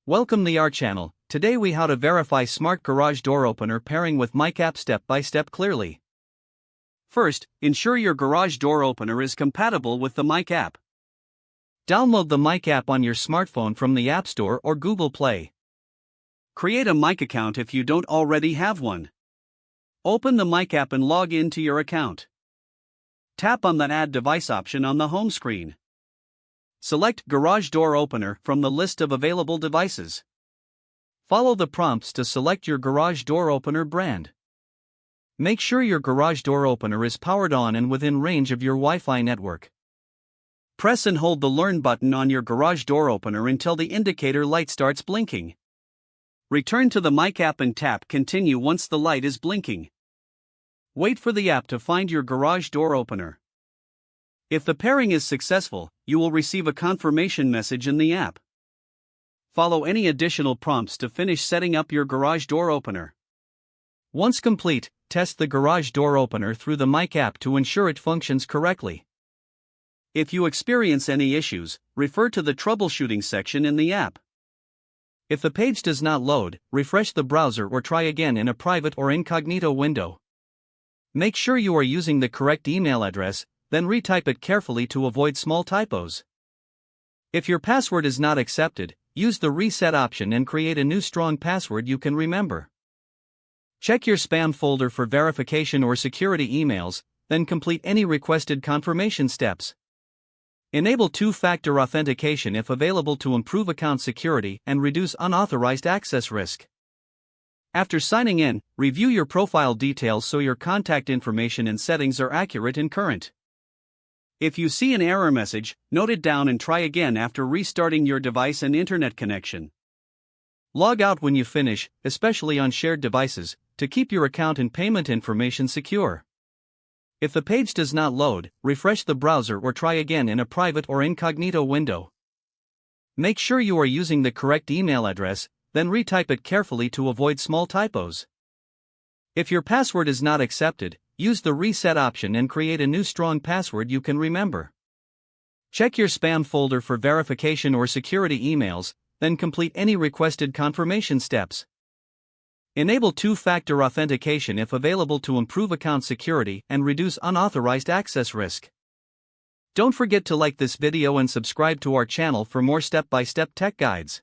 Welcome to our channel. Today we how to verify smart garage door opener pairing with MyQ step by step clearly. First, ensure your garage door opener is compatible with the MyQ. Download the MyQ on your smartphone from the App Store or Google Play. Create a MyQ account if you don't already have one. Open the MyQ and log in to your account. Tap on the Add Device option on the home screen. Select Garage Door Opener from the list of available devices. Follow the prompts to select your garage door opener brand. Make sure your garage door opener is powered on and within range of your Wi-Fi network. Press and hold the Learn button on your garage door opener until the indicator light starts blinking. Return to the MyQ and tap Continue once the light is blinking. Wait for the app to find your garage door opener. If the pairing is successful, you will receive a confirmation message in the app. Follow any additional prompts to finish setting up your garage door opener. Once complete, test the garage door opener through the MyQ to ensure it functions correctly. If you experience any issues, refer to the troubleshooting section in the app. If the page does not load, refresh the browser or try again in a private or incognito window. Make sure you are using the correct email address, then retype it carefully to avoid small typos. If your password is not accepted, use the reset option and create a new strong password you can remember. Check your spam folder for verification or security emails, then complete any requested confirmation steps. Enable two-factor authentication if available to improve account security and reduce unauthorized access risk. After signing in, review your profile details so your contact information and settings are accurate and current. If you see an error message, note it down and try again after restarting your device and internet connection. Log out when you finish, especially on shared devices, to keep your account and payment information secure. If the page does not load, refresh the browser or try again in a private or incognito window. Make sure you are using the correct email address, then retype it carefully to avoid small typos. If your password is not accepted, use the reset option and create a new strong password you can remember. Check your spam folder for verification or security emails, then complete any requested confirmation steps. Enable two-factor authentication if available to improve account security and reduce unauthorized access risk. Don't forget to like this video and subscribe to our channel for more step-by-step tech guides.